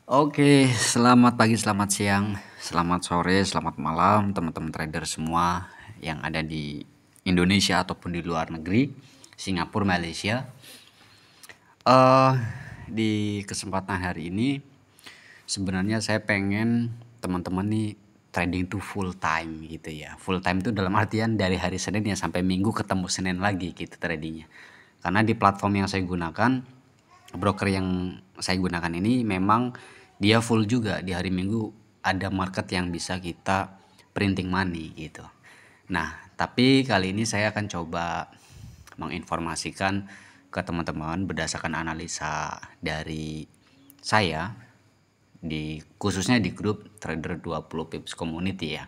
Oke, selamat pagi, selamat siang, selamat sore, selamat malam teman-teman trader semua yang ada di Indonesia ataupun di luar negeri, Singapura, Malaysia. Eh di kesempatan hari ini sebenarnya saya pengen teman-teman nih trading tuh full time gitu ya. Full time itu dalam artian dari hari Senin ya sampai Minggu ketemu Senin lagi gitu tradingnya. Karena di platform yang saya gunakan, broker yang saya gunakan ini memang dia full juga di hari Minggu, ada market yang bisa kita printing money gitu. Nah, tapi kali ini saya akan coba menginformasikan ke teman-teman berdasarkan analisa dari saya khususnya di grup Trader 20 Pips Community ya.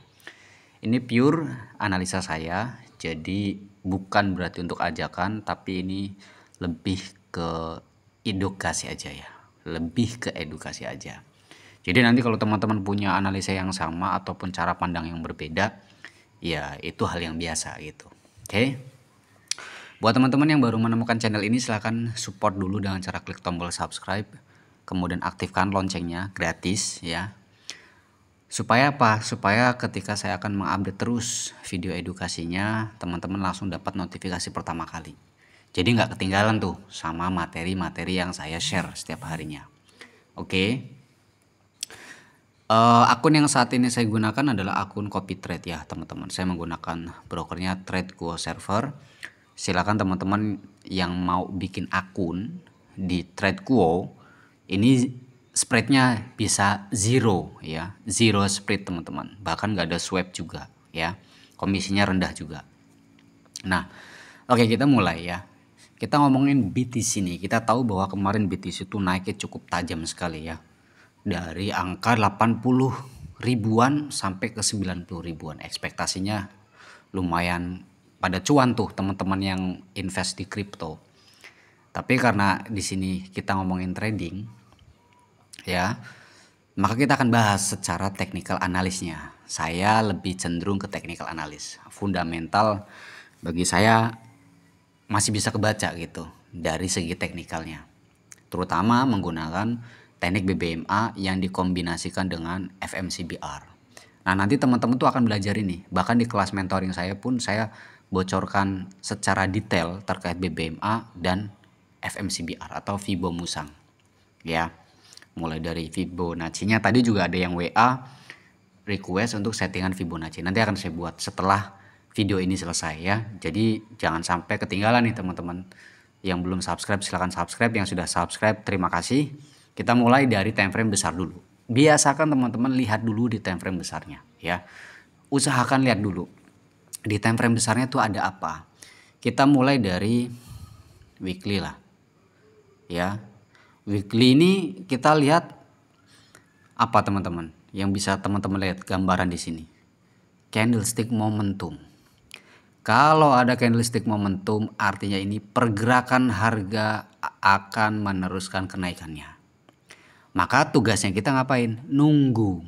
Ini pure analisa saya, jadi bukan berarti untuk ajakan, tapi ini lebih ke edukasi aja ya. Lebih ke edukasi aja. Jadi nanti kalau teman-teman punya analisa yang sama ataupun cara pandang yang berbeda, ya itu hal yang biasa gitu. Oke. Buat teman-teman yang baru menemukan channel ini, silahkan support dulu dengan cara klik tombol subscribe, kemudian aktifkan loncengnya gratis ya. Supaya apa? Supaya ketika saya akan mengupdate terus video edukasinya, teman-teman langsung dapat notifikasi pertama kali. Jadi nggak ketinggalan tuh sama materi-materi yang saya share setiap harinya. Oke. Akun yang saat ini saya gunakan adalah akun CopyTrade ya teman-teman. Saya menggunakan brokernya TradeQuo Server. Silakan teman-teman yang mau bikin akun di TradeQuo ini spreadnya bisa zero ya, zero spread teman-teman. Bahkan nggak ada swap juga ya. Komisinya rendah juga. Nah, oke kita mulai ya. Kita ngomongin BTC nih. Kita tahu bahwa kemarin BTC itu naiknya cukup tajam sekali ya. Dari angka 80 ribuan sampai ke 90 ribuan. Ekspektasinya lumayan pada cuan tuh teman-teman yang invest di kripto. Tapi karena di sini kita ngomongin trading ya, maka kita akan bahas secara technical analisnya. Saya lebih cenderung ke technical analis. Fundamental bagi saya masih bisa kebaca gitu dari segi teknikalnya. Terutama menggunakan teknik BBMA yang dikombinasikan dengan FMCBR. Nah nanti teman-teman tuh akan belajar ini. Bahkan di kelas mentoring saya pun saya bocorkan secara detail terkait BBMA dan FMCBR atau Fibo Musang. Ya, mulai dari Fibonacci-nya tadi juga ada yang WA request untuk settingan Fibonacci. Nanti akan saya buat setelah video ini selesai ya. Jadi jangan sampai ketinggalan nih teman-teman. Yang belum subscribe silahkan subscribe, yang sudah subscribe terima kasih. Kita mulai dari time frame besar dulu. Biasakan teman-teman lihat dulu di time frame besarnya ya. Usahakan lihat dulu di time frame besarnya tuh ada apa. Kita mulai dari weekly lah ya. Weekly ini kita lihat apa teman-teman? Yang bisa teman-teman lihat gambaran di sini. Candlestick momentum. Kalau ada candlestick momentum artinya ini pergerakan harga akan meneruskan kenaikannya. Maka tugasnya kita ngapain? Nunggu.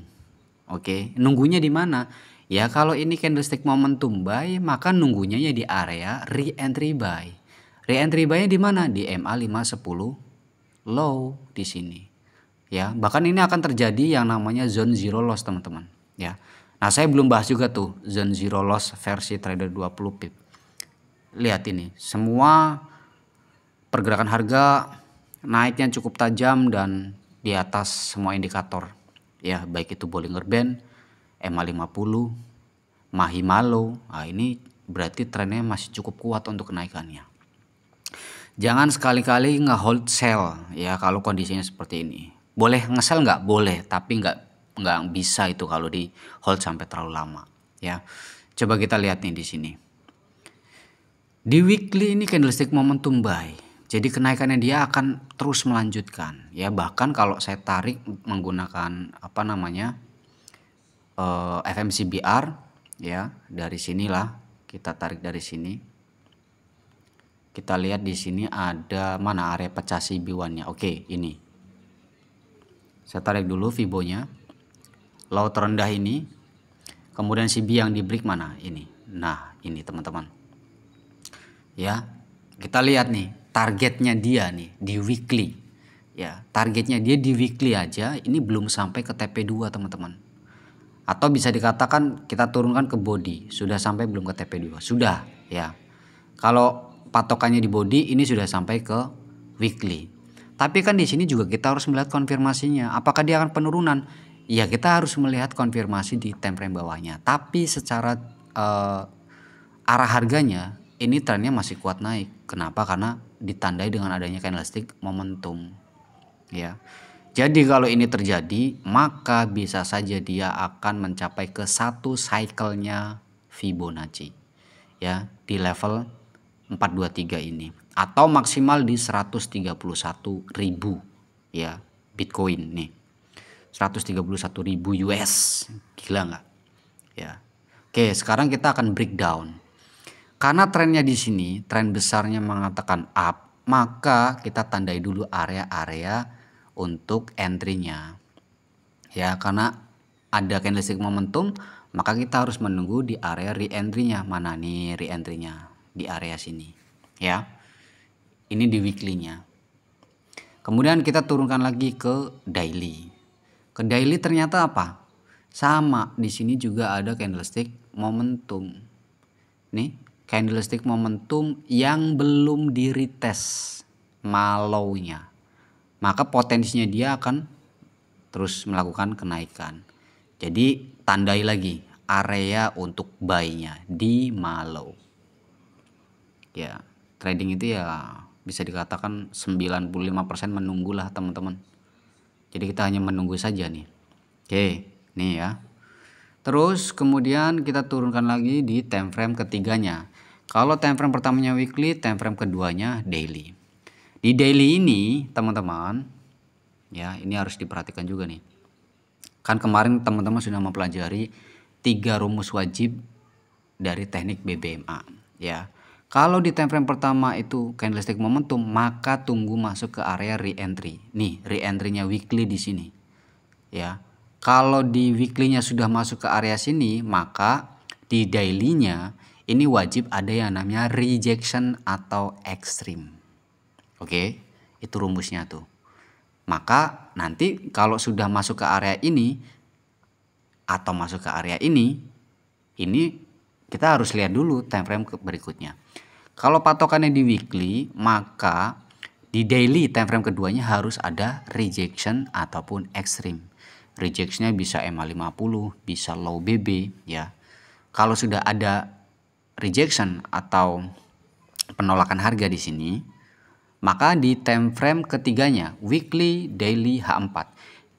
Oke, nunggunya di mana? Ya kalau ini candlestick momentum buy, maka nunggunya ya di area re-entry buy. Re-entry buy-nya di mana? Di MA 510 low di sini. Ya, bahkan ini akan terjadi yang namanya zone zero loss teman-teman, ya. Nah, saya belum bahas juga tuh zone zero loss versi trader 20 pip. Lihat ini, semua pergerakan harga naiknya cukup tajam dan di atas semua indikator. Ya, baik itu Bollinger Band, EMA 50, Mahimalo. Nah, ini berarti trennya masih cukup kuat untuk kenaikannya. Jangan sekali-kali nge-hold sell ya kalau kondisinya seperti ini. Boleh nge-sell nggak? Boleh, tapi nggak bisa itu kalau di hold sampai terlalu lama ya. Coba kita lihat nih di sini. Di weekly ini candlestick momentum buy. Jadi kenaikannya dia akan terus melanjutkan ya. Bahkan kalau saya tarik menggunakan apa namanya FMCBR ya, dari sinilah kita tarik dari sini. Kita lihat di sini ada mana area pecah CB1-nya. Oke, ini. Saya tarik dulu Fibonya. Low terendah ini. Kemudian CB yang di break mana? Ini. Nah, ini teman-teman. Ya. Kita lihat nih targetnya dia nih di weekly. Ya, targetnya dia di weekly aja ini belum sampai ke TP2 teman-teman. Atau bisa dikatakan kita turunkan ke body, sudah sampai belum ke TP2? Sudah, ya. Kalau patokannya di body ini sudah sampai ke weekly. Tapi kan di sini juga kita harus melihat konfirmasinya. Apakah dia akan penurunan? Ya, kita harus melihat konfirmasi di time frame bawahnya. Tapi secara arah harganya ini trennya masih kuat naik. Kenapa? Karena ditandai dengan adanya candlestick momentum. Ya. Jadi kalau ini terjadi, maka bisa saja dia akan mencapai ke satu cycle-nya Fibonacci. Ya, di level 423 ini atau maksimal di 131.000 ya Bitcoin nih. 131.000 US. Gila nggak? Ya. Oke, sekarang kita akan breakdown. Karena trennya di sini, tren besarnya mengatakan up, maka kita tandai dulu area-area untuk entry-nya. Ya, karena ada candlestick momentum, maka kita harus menunggu di area re-entry-nya. Mana nih re-entry-nya? Di area sini. Ya. Ini di weekly-nya. Kemudian kita turunkan lagi ke daily. Ke daily ternyata apa? Sama, di sini juga ada candlestick momentum. Nih, candlestick momentum yang belum di retest malaunya. Maka potensinya dia akan terus melakukan kenaikan. Jadi tandai lagi area untuk buy-nya di malo. Ya, trading itu ya bisa dikatakan 95% menunggulah teman-teman. Jadi kita hanya menunggu saja nih. Oke, nih ya. Terus kemudian kita turunkan lagi di time frame ketiganya. Kalau time frame pertamanya weekly, time frame keduanya daily. Di daily ini teman-teman, ya ini harus diperhatikan juga nih. Kan kemarin teman-teman sudah mempelajari 3 rumus wajib dari teknik BBMA. Ya, kalau di time frame pertama itu candlestick momentum, maka tunggu masuk ke area re-entry. Nih re-entry-nya weekly di sini. Ya, kalau di weekly-nya sudah masuk ke area sini, maka di daily-nya ini wajib ada yang namanya rejection atau extreme. Oke, itu rumusnya tuh. Maka nanti kalau sudah masuk ke area ini atau masuk ke area ini kita harus lihat dulu time frame berikutnya. Kalau patokannya di weekly, maka di daily time frame keduanya harus ada rejection ataupun extreme. Rejectionnya bisa MA50, bisa low BB ya. Kalau sudah ada rejection atau penolakan harga di sini, maka di time frame ketiganya weekly, daily, H4.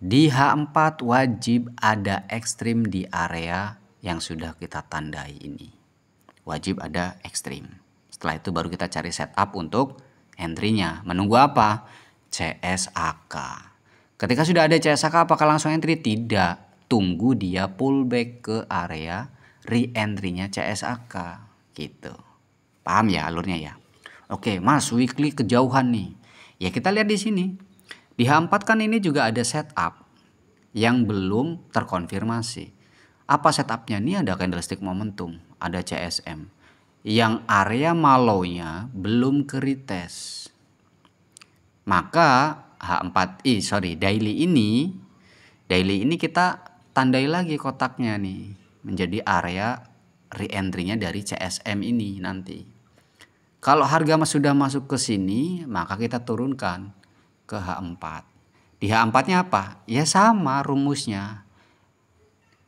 Di H4 wajib ada ekstrim di area yang sudah kita tandai ini. Wajib ada ekstrim. Setelah itu baru kita cari setup untuk entry-nya. Menunggu apa? CSAK. Ketika sudah ada CSAK apakah langsung entry? Tidak. Tunggu dia pullback ke area re-entry-nya CSAK. Gitu. Paham ya alurnya ya? Oke, Mas, weekly kejauhan nih. Ya kita lihat di sini. Di H4 kan ini juga ada setup yang belum terkonfirmasi. Apa setupnya? Ini ada candlestick momentum, ada CSM. Yang area malonya belum ke retest. Maka daily ini kita tandai lagi kotaknya nih menjadi area re-entry-nya dari CSM ini nanti. Kalau harga sudah masuk ke sini, maka kita turunkan ke H4. Di H4-nya apa? Ya sama rumusnya.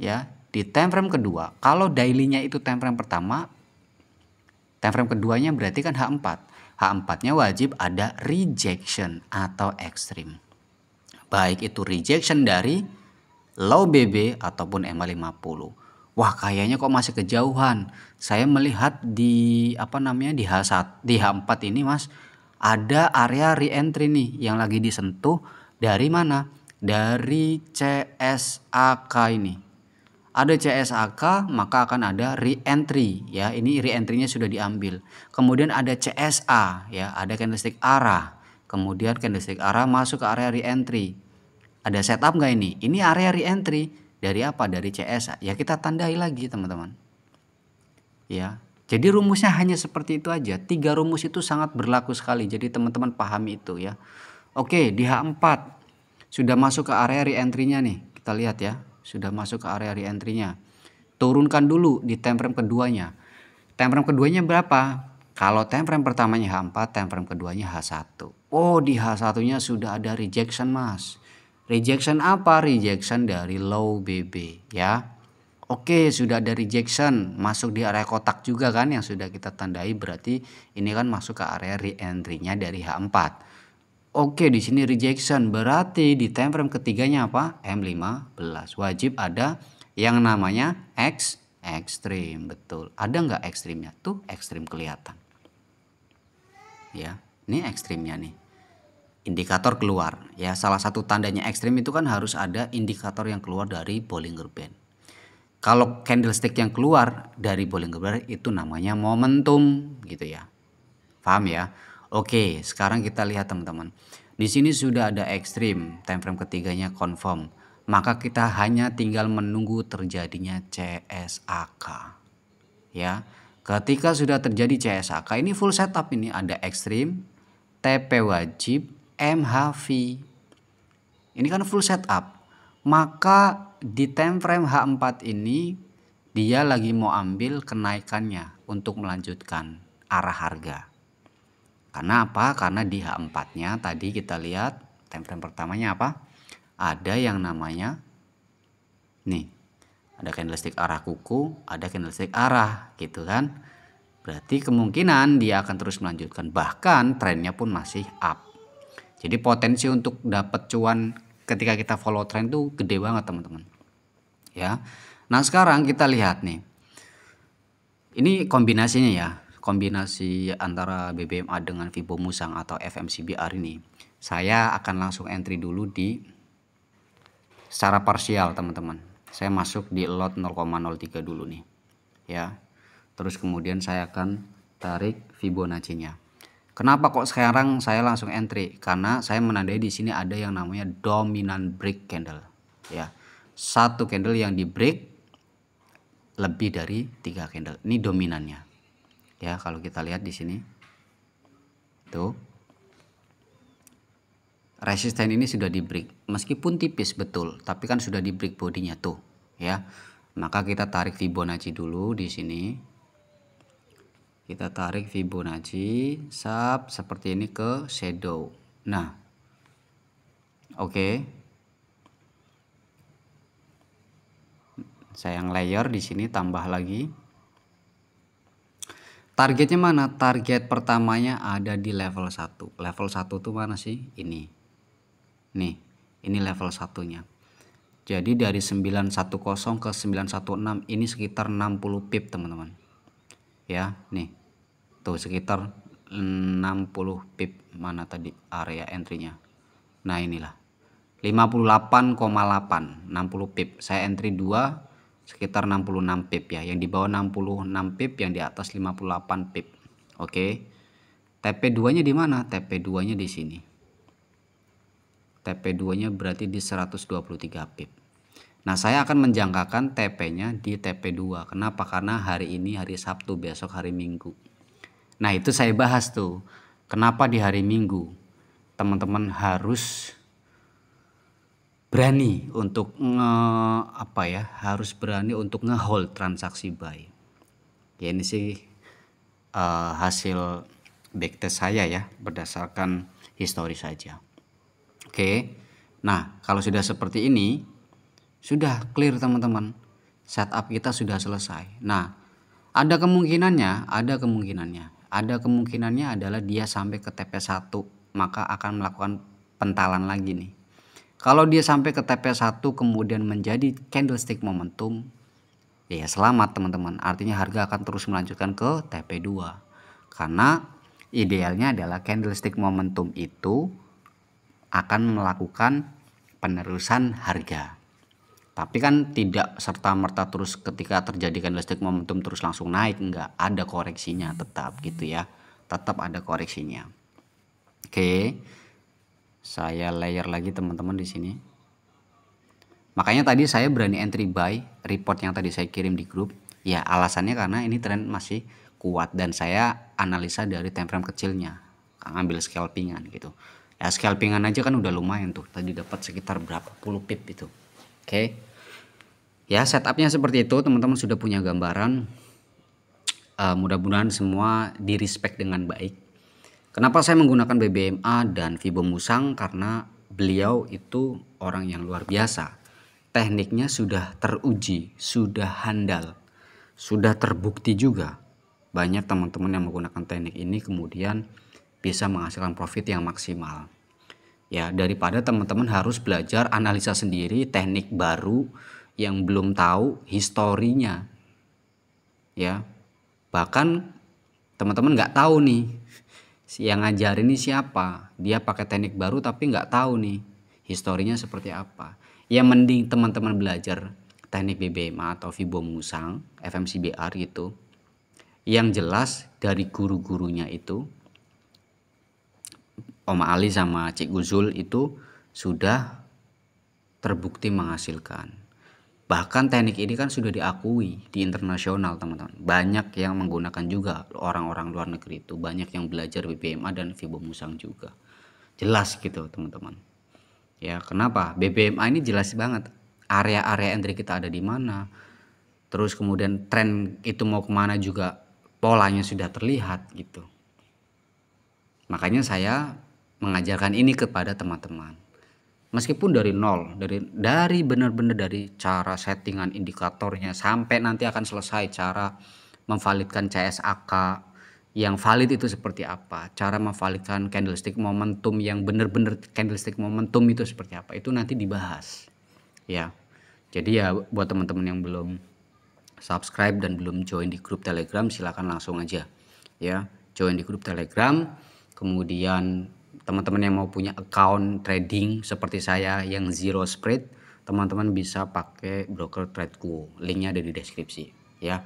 Ya, di time frame kedua, kalau daily-nya itu time frame pertama, time frame keduanya berarti kan H4. H4-nya wajib ada rejection atau extreme. Baik itu rejection dari low BB ataupun MA50. Wah, kayaknya kok masih kejauhan. Saya melihat di di H4 ini, Mas, ada area re-entry nih yang lagi disentuh dari mana? Dari CSAK ini. Ada CSAK, maka akan ada re-entry ya. Ini re-entry-nya sudah diambil. Kemudian ada CSA ya, ada candlestick arah. Kemudian candlestick arah masuk ke area re-entry. Ada setup nggak ini? Ini area re-entry dari apa? Dari CSA. Ya kita tandai lagi, teman-teman. Ya. Jadi rumusnya hanya seperti itu aja. 3 rumus itu sangat berlaku sekali. Jadi teman-teman pahami itu ya. Oke, di H4 sudah masuk ke area re-entry-nya nih. Kita lihat ya, sudah masuk ke area re-entry-nya. Turunkan dulu di time frame keduanya. Time frame keduanya berapa? Kalau time frame pertamanya H4, time frame keduanya H1. Oh, di H1-nya sudah ada rejection, Mas. Rejection apa? Rejection dari low BB ya. Oke, sudah ada rejection, masuk di area kotak juga kan yang sudah kita tandai, berarti ini kan masuk ke area re-entry-nya dari H4. Oke, di sini rejection, berarti di time frame ketiganya apa? M15. Wajib ada yang namanya ekstrim, betul. Ada nggak ekstrimnya? Tuh ekstrim kelihatan. Ya, ini ekstrimnya nih. Indikator keluar. Ya, salah satu tandanya ekstrim itu kan harus ada indikator yang keluar dari Bollinger Band. Kalau candlestick yang keluar dari Bollinger Band itu namanya momentum gitu ya. Paham ya? Oke, sekarang kita lihat teman-teman. Di sini sudah ada ekstrim, time frame ketiganya confirm. Maka kita hanya tinggal menunggu terjadinya CSAK. Ya. Ketika sudah terjadi CSAK, ini full setup, ini ada ekstrim, TP wajib, MHV. Ini kan full setup. Maka di time frame H4 ini dia lagi mau ambil kenaikannya untuk melanjutkan arah harga. Karena apa? Karena di H4-nya tadi kita lihat time frame pertamanya apa? Ada yang namanya nih, ada candlestick arah kuku, ada candlestick arah gitu kan. Berarti kemungkinan dia akan terus melanjutkan, bahkan trennya pun masih up. Jadi potensi untuk dapat cuan ketika kita follow trend tuh gede banget teman-teman. Ya. Nah, sekarang kita lihat nih. Ini kombinasinya ya. Kombinasi antara BBMA dengan Fibo Musang atau FMCBR ini. Saya akan langsung entry dulu di secara parsial teman-teman. Saya masuk di lot 0,03 dulu nih. Ya. Terus kemudian saya akan tarik Fibonacci-nya. Kenapa kok sekarang saya langsung entry? Karena saya menandai di sini ada yang namanya dominant break candle. Ya. Satu candle yang di break lebih dari 3 candle. Ini dominannya. Ya, kalau kita lihat di sini. Tuh. Resisten ini sudah di break. Meskipun tipis betul, tapi kan sudah di break bodinya tuh, ya. Maka kita tarik Fibonacci dulu di sini. Kita tarik Fibonacci seperti ini ke shadow. Nah. Oke. Saya yang layer di sini tambah lagi. Targetnya mana? Target pertamanya ada di level 1. Level 1 tuh mana sih? Ini. Nih, ini level 1-nya. Jadi dari 910 ke 916 ini sekitar 60 pip, teman-teman. Ya, nih. Tuh sekitar 60 pip. Mana tadi area entry-nya? Nah, inilah. 58,8, 60 pip. Saya entry 2 sekitar 66 pip ya, yang di bawah 66 pip, yang di atas 58 pip. Oke. TP2-nya di mana? TP2-nya di sini. TP2-nya berarti di 123 pip. Nah, saya akan menjangkakan TP-nya di TP2. Kenapa? Karena hari ini hari Sabtu, besok hari Minggu. Nah, itu saya bahas tuh. Kenapa di hari Minggu teman-teman harus berani untuk harus berani untuk ngehold transaksi buy. Ya, ini sih hasil backtest saya ya, berdasarkan histori saja. Oke. Nah, kalau sudah seperti ini sudah clear teman-teman. Setup kita sudah selesai. Nah, ada kemungkinannya adalah dia sampai ke TP1, maka akan melakukan pentalan lagi nih. Kalau dia sampai ke TP1 kemudian menjadi candlestick momentum, ya selamat teman-teman. Artinya harga akan terus melanjutkan ke TP2. Karena idealnya adalah candlestick momentum itu akan melakukan penerusan harga. Tapi kan tidak serta-merta terus ketika terjadi candlestick momentum terus langsung naik, enggak, ada koreksinya tetap gitu ya. Tetap ada koreksinya. Oke. Saya layer lagi teman-teman di sini. Makanya tadi saya berani entry buy report yang tadi saya kirim di grup. Ya, alasannya karena ini tren masih kuat dan saya analisa dari time frame kecilnya, ngambil scalpingan gitu. Ya scalpingan aja kan udah lumayan tuh. Tadi dapat sekitar berapa puluh pip itu. Oke. Ya setupnya seperti itu, teman-teman sudah punya gambaran. Mudah-mudahan semua di respect dengan baik. Kenapa saya menggunakan BBMA dan Vibo Musang? Karena beliau itu orang yang luar biasa. Tekniknya sudah teruji, sudah handal, sudah terbukti juga. Banyak teman-teman yang menggunakan teknik ini kemudian bisa menghasilkan profit yang maksimal. Ya, daripada teman-teman harus belajar analisa sendiri teknik baru yang belum tahu historinya. Ya, bahkan teman-teman nggak tahu nih yang ngajarin ini siapa, dia pakai teknik baru tapi nggak tahu nih historinya seperti apa. Ya mending teman-teman belajar teknik BBMA atau Vibo Musang, FMCBR gitu, yang jelas dari guru-gurunya itu, Om Ali sama Cik Guzul itu sudah terbukti menghasilkan. Bahkan teknik ini kan sudah diakui di internasional, teman-teman. Banyak yang menggunakan juga, orang-orang luar negeri itu banyak yang belajar BBMA dan Vibo Musang juga. Jelas gitu, teman-teman. Ya, kenapa? BBMA ini jelas banget area-area entry kita ada di mana. Terus kemudian tren itu mau kemana juga polanya sudah terlihat gitu. Makanya saya mengajarkan ini kepada teman-teman. Meskipun dari nol, dari benar-benar dari cara settingan indikatornya sampai nanti akan selesai cara memvalidkan CSAK yang valid itu seperti apa, cara memvalidkan candlestick momentum yang benar-benar candlestick momentum itu seperti apa, itu nanti dibahas. Ya. Jadi ya buat teman-teman yang belum subscribe dan belum join di grup Telegram, silakan langsung aja ya join di grup Telegram. Kemudian teman-teman yang mau punya account trading seperti saya yang zero spread, teman-teman bisa pakai broker TradeQuo, linknya ada di deskripsi ya.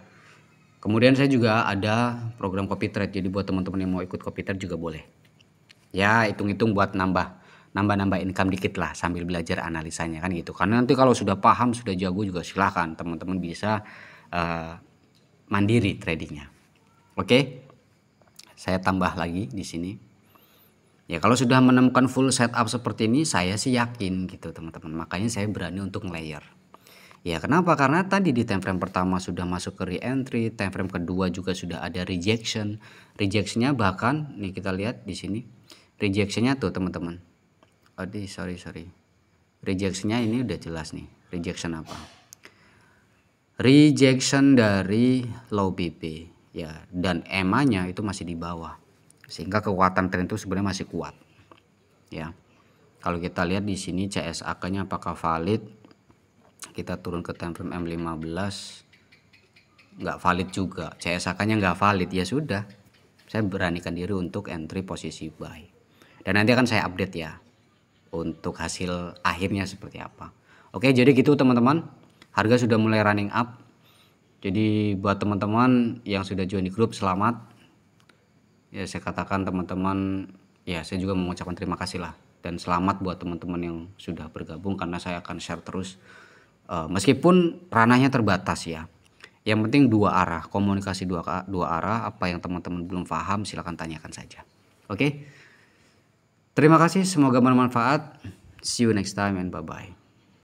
Kemudian saya juga ada program copy trade, jadi buat teman-teman yang mau ikut copy trade juga boleh ya, hitung-hitung buat nambah income dikit lah sambil belajar analisanya kan gitu. Karena nanti kalau sudah paham, sudah jago juga silahkan teman-teman bisa mandiri tradingnya. Oke, saya tambah lagi di sini. Ya kalau sudah menemukan full setup seperti ini, saya sih yakin gitu teman-teman. Makanya saya berani untuk layer. Ya kenapa? Karena tadi di time frame pertama sudah masuk ke re-entry, time frame kedua juga sudah ada rejection. Rejectionnya bahkan nih kita lihat di sini, rejectionnya tuh teman-teman. Aduh sorry. Rejectionnya ini udah jelas nih. Rejection apa? Rejection dari low BP ya, dan EMA-nya itu masih di bawah. Sehingga kekuatan tren itu sebenarnya masih kuat. Ya. Kalau kita lihat di sini CSAK-nya apakah valid? Kita turun ke time frame M15, nggak valid juga. CSAK-nya nggak valid, ya sudah. Saya beranikan diri untuk entry posisi buy. Dan nanti akan saya update ya untuk hasil akhirnya seperti apa. Oke, jadi gitu teman-teman. Harga sudah mulai running up. Jadi buat teman-teman yang sudah join di grup, selamat. Ya saya katakan teman-teman, ya saya juga mengucapkan terima kasih lah, dan selamat buat teman-teman yang sudah bergabung, karena saya akan share terus meskipun ranahnya terbatas ya. Yang penting dua arah, komunikasi dua arah. Apa yang teman-teman belum paham silahkan tanyakan saja. Oke, terima kasih, semoga bermanfaat. See you next time and bye bye.